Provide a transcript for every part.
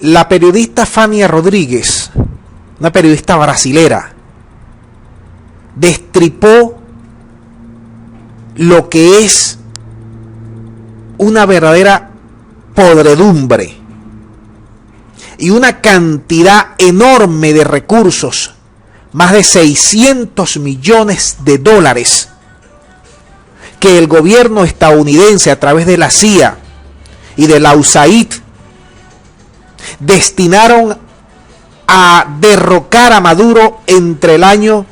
La periodista Fania Rodríguez, una periodista brasilera, destripó lo que es una verdadera podredumbre y una cantidad enorme de recursos, más de 600 millones de dólares, que el gobierno estadounidense a través de la CIA y de la USAID destinaron a derrocar a Maduro entre el año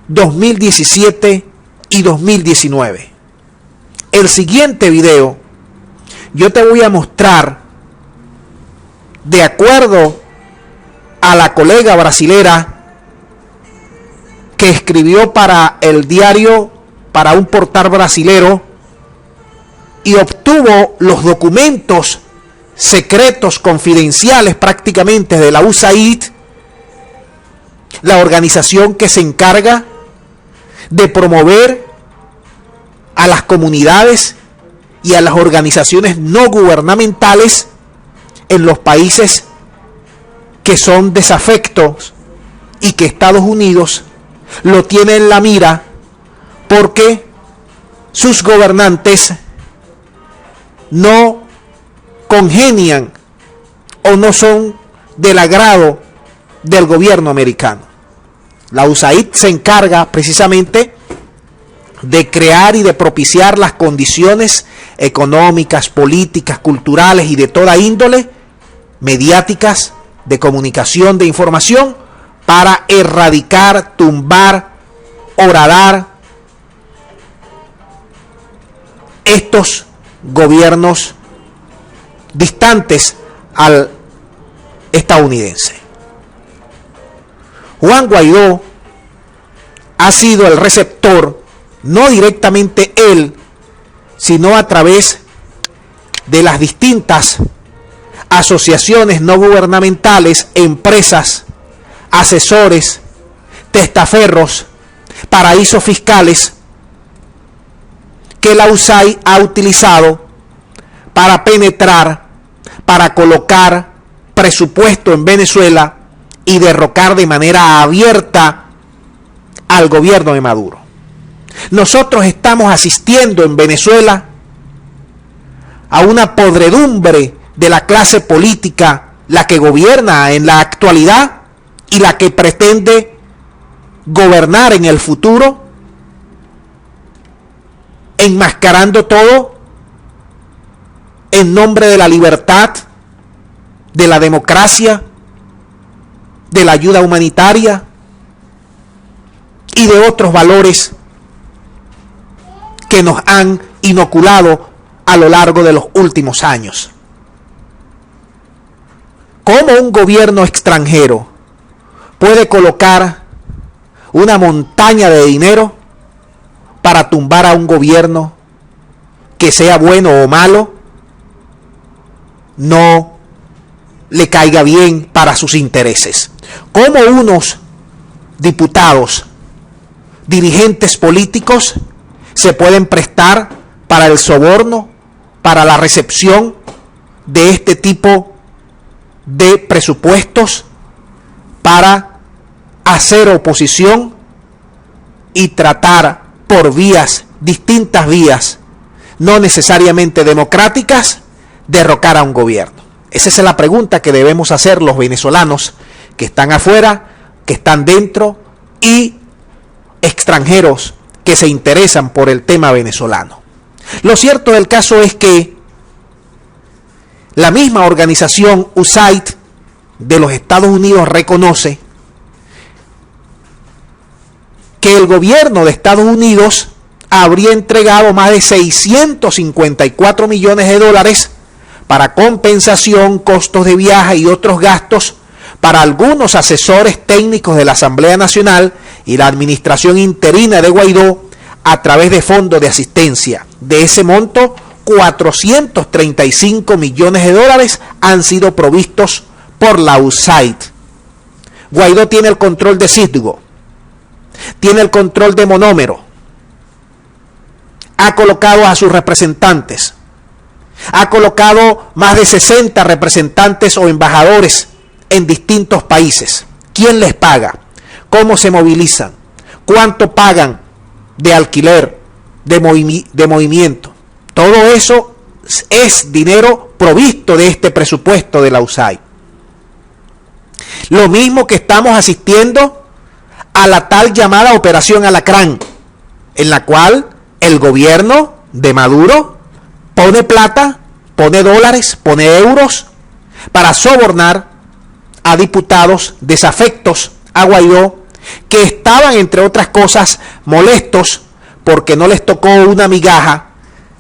2017 y 2019. El siguiente video yo te voy a mostrar, de acuerdo a la colega brasilera que escribió para el diario, para un portal brasilero, y obtuvo los documentos secretos, confidenciales prácticamente, de la USAID, la organización que se encarga de promover a las comunidades y a las organizaciones no gubernamentales en los países que son desafectos y que Estados Unidos lo tiene en la mira porque sus gobernantes no congenian o no son del agrado del gobierno americano. La USAID se encarga precisamente de crear y de propiciar las condiciones económicas, políticas, culturales y de toda índole, mediáticas, de comunicación, de información, para erradicar, tumbar, horadar estos gobiernos distantes al estadounidense. Juan Guaidó ha sido el receptor, no directamente él, sino a través de las distintas asociaciones no gubernamentales, empresas, asesores, testaferros, paraísos fiscales, que la USAID ha utilizado para penetrar, para colocar presupuesto en Venezuela y derrocar de manera abierta al gobierno de Maduro. Nosotros estamos asistiendo en Venezuela a una podredumbre de la clase política, la que gobierna en la actualidad y la que pretende gobernar en el futuro, enmascarando todo en nombre de la libertad, de la democracia, de la ayuda humanitaria y de otros valores que nos han inoculado a lo largo de los últimos años. ¿Cómo un gobierno extranjero puede colocar una montaña de dinero para tumbar a un gobierno que, sea bueno o malo, no le caiga bien para sus intereses? ¿Cómo unos diputados, dirigentes políticos, se pueden prestar para el soborno, para la recepción de este tipo de presupuestos, para hacer oposición y tratar por vías, distintas vías, no necesariamente democráticas, derrocar a un gobierno? Esa es la pregunta que debemos hacer los venezolanos que están afuera, que están dentro, y extranjeros que se interesan por el tema venezolano. Lo cierto del caso es que la misma organización USAID de los Estados Unidos reconoce que el gobierno de Estados Unidos habría entregado más de 654 millones de dólares para compensación, costos de viaje y otros gastos para algunos asesores técnicos de la Asamblea Nacional y la administración interina de Guaidó a través de fondos de asistencia. De ese monto, 435 millones de dólares han sido provistos por la USAID. Guaidó tiene el control de Citgo, tiene el control de Monómero, ha colocado a sus representantes, Ha colocado más de 60 representantes o embajadores en distintos países. ¿Quién les paga? ¿Cómo se movilizan? ¿Cuánto pagan de alquiler, de movimiento? Todo eso es dinero provisto de este presupuesto de la USAID. Lo mismo que estamos asistiendo a la tal llamada Operación Alacrán, en la cual el gobierno de Maduro pone plata, pone dólares, pone euros para sobornar a diputados desafectos a Guaidó, que estaban, entre otras cosas, molestos porque no les tocó una migaja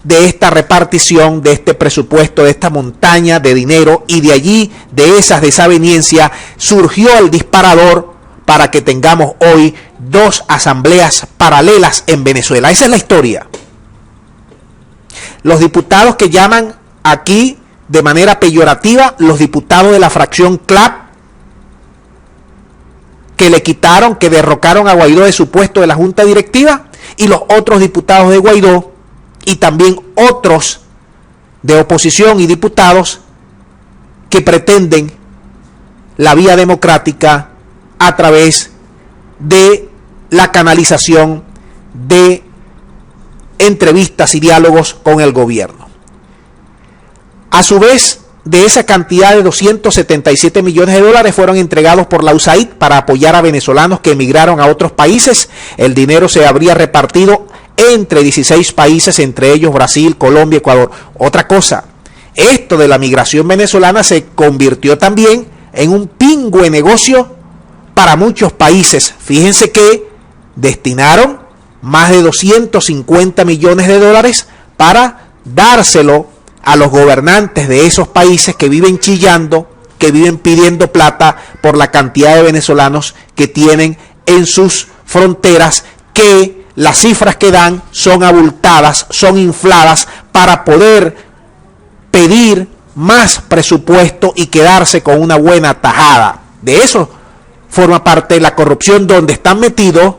de esta repartición, de este presupuesto, de esta montaña de dinero, y de allí, de esas desavenencias, surgió el disparador para que tengamos hoy dos asambleas paralelas en Venezuela. Esa es la historia. Los diputados que llaman aquí de manera peyorativa, los diputados de la fracción CLAP, que le quitaron, que derrocaron a Guaidó de su puesto de la junta directiva, y los otros diputados de Guaidó, y también otros de oposición y diputados que pretenden la vía democrática a través de la canalización de entrevistas y diálogos con el gobierno. A su vez, de esa cantidad de 277 millones de dólares fueron entregados por la USAID para apoyar a venezolanos que emigraron a otros países. El dinero se habría repartido entre 16 países, entre ellos Brasil, Colombia, Ecuador. Otra cosa, esto de la migración venezolana se convirtió también en un pingüe negocio para muchos países. Fíjense que destinaron más de 250 millones de dólares para dárselo a los gobernantes de esos países que viven chillando, que viven pidiendo plata por la cantidad de venezolanos que tienen en sus fronteras, que las cifras que dan son abultadas, son infladas para poder pedir más presupuesto y quedarse con una buena tajada. De eso forma parte la corrupción, donde están metidos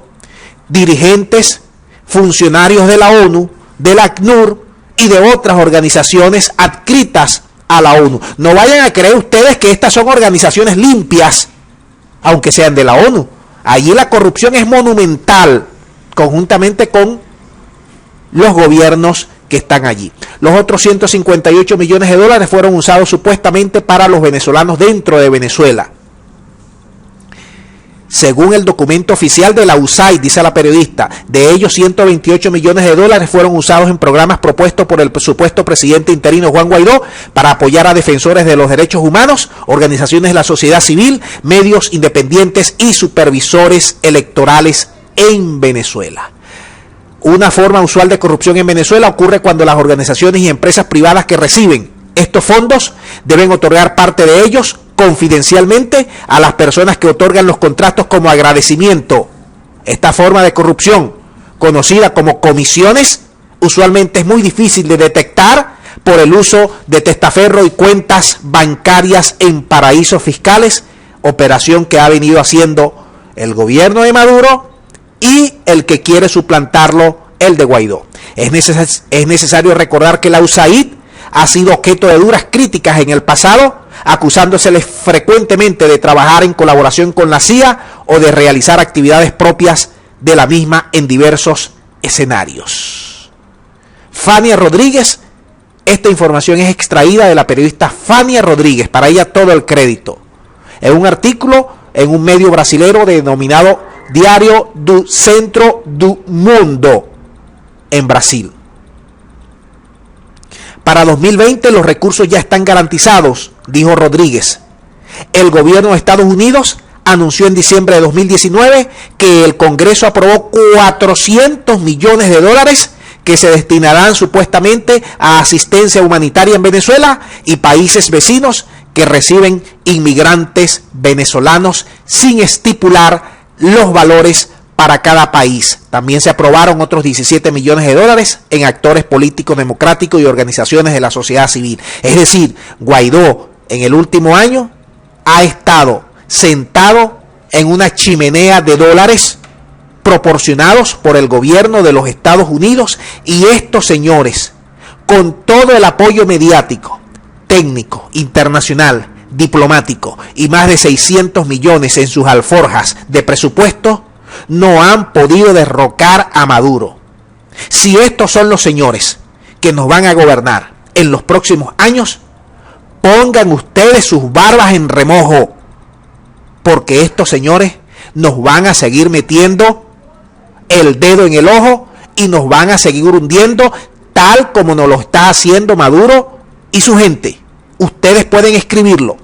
dirigentes, funcionarios de la ONU, de la ACNUR y de otras organizaciones adscritas a la ONU. No vayan a creer ustedes que estas son organizaciones limpias, aunque sean de la ONU. Allí la corrupción es monumental, conjuntamente con los gobiernos que están allí. Los otros 158 millones de dólares fueron usados supuestamente para los venezolanos dentro de Venezuela. Según el documento oficial de la USAID, dice la periodista, de ellos 128 millones de dólares fueron usados en programas propuestos por el supuesto presidente interino Juan Guaidó para apoyar a defensores de los derechos humanos, organizaciones de la sociedad civil, medios independientes y supervisores electorales en Venezuela. Una forma usual de corrupción en Venezuela ocurre cuando las organizaciones y empresas privadas que reciben estos fondos deben otorgar parte de ellos confidencialmente a las personas que otorgan los contratos como agradecimiento. Esta forma de corrupción, conocida como comisiones, usualmente es muy difícil de detectar por el uso de testaferro y cuentas bancarias en paraísos fiscales, operación que ha venido haciendo el gobierno de Maduro y el que quiere suplantarlo, el de Guaidó. Es necesario recordar que la USAID ha sido objeto de duras críticas en el pasado, acusándoseles frecuentemente de trabajar en colaboración con la CIA o de realizar actividades propias de la misma en diversos escenarios. Fania Rodríguez, esta información es extraída de la periodista Fania Rodríguez, para ella todo el crédito, en un artículo en un medio brasilero denominado Diário do Centro do Mundo en Brasil. Para 2020 los recursos ya están garantizados, dijo Rodríguez. El gobierno de Estados Unidos anunció en diciembre de 2019 que el Congreso aprobó 400 millones de dólares que se destinarán supuestamente a asistencia humanitaria en Venezuela y países vecinos que reciben inmigrantes venezolanos, sin estipular los valores para cada país. También se aprobaron otros 17 millones de dólares en actores políticos democráticos y organizaciones de la sociedad civil. Es decir, Guaidó en el último año ha estado sentado en una chimenea de dólares proporcionados por el gobierno de los Estados Unidos, y estos señores, con todo el apoyo mediático, técnico, internacional, diplomático y más de 600 millones en sus alforjas de presupuesto, no han podido derrocar a Maduro. Si estos son los señores que nos van a gobernar en los próximos años, pongan ustedes sus barbas en remojo, porque estos señores nos van a seguir metiendo el dedo en el ojo y nos van a seguir hundiendo tal como nos lo está haciendo Maduro y su gente. Ustedes pueden escribirlo.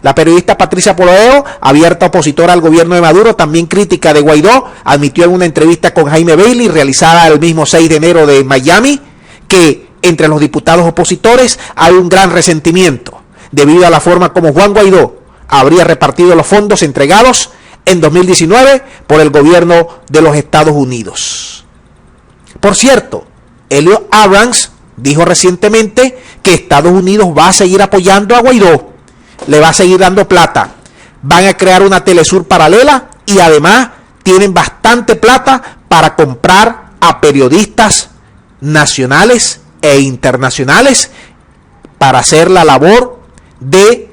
La periodista Patricia Polanco, abierta opositora al gobierno de Maduro, también crítica de Guaidó, admitió en una entrevista con Jaime Bailey, realizada el mismo 6 de enero de Miami, que entre los diputados opositores hay un gran resentimiento, debido a la forma como Juan Guaidó habría repartido los fondos entregados en 2019 por el gobierno de los Estados Unidos. Por cierto, Elliot Abrams dijo recientemente que Estados Unidos va a seguir apoyando a Guaidó, le va a seguir dando plata, van a crear una Telesur paralela y además tienen bastante plata para comprar a periodistas nacionales e internacionales para hacer la labor de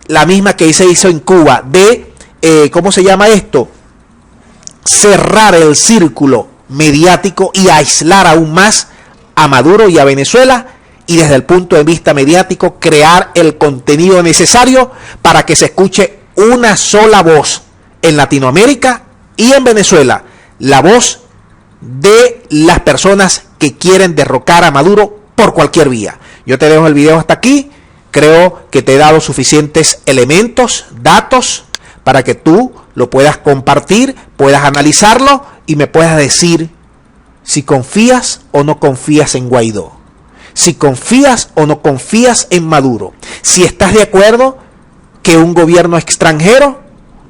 la misma que se hizo en Cuba, de, ¿cómo se llama esto? Cerrar el círculo mediático y aislar aún más a Maduro y a Venezuela, y desde el punto de vista mediático crear el contenido necesario para que se escuche una sola voz en Latinoamérica y en Venezuela, la voz de las personas que quieren derrocar a Maduro por cualquier vía. Yo te dejo el video hasta aquí. Creo que te he dado suficientes elementos, datos, para que tú lo puedas compartir, puedas analizarlo y me puedas decir si confías o no confías en Guaidó, si confías o no confías en Maduro, si estás de acuerdo que un gobierno extranjero,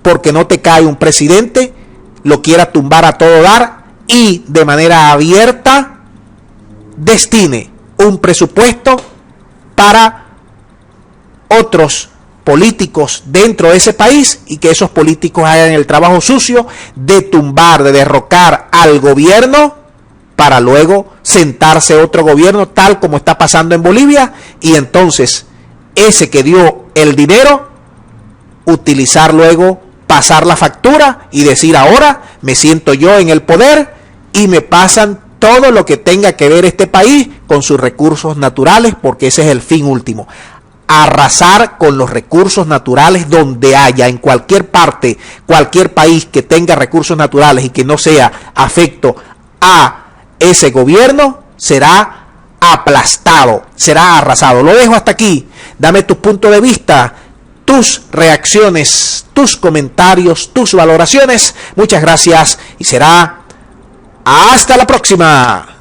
porque no te cae un presidente, lo quiera tumbar a todo dar y de manera abierta destine un presupuesto para otros políticos dentro de ese país y que esos políticos hagan el trabajo sucio de tumbar, de derrocar al gobierno para luego sentarse otro gobierno tal como está pasando en Bolivia, y entonces ese que dio el dinero utilizar luego, pasar la factura y decir ahora me siento yo en el poder y me pasan todo lo que tenga que ver este país con sus recursos naturales, porque ese es el fin último. Arrasar con los recursos naturales donde haya, en cualquier parte, cualquier país que tenga recursos naturales y que no sea afecto a ese gobierno, será aplastado, será arrasado. Lo dejo hasta aquí. Dame tu punto de vista, tus reacciones, tus comentarios, tus valoraciones. Muchas gracias y será hasta la próxima.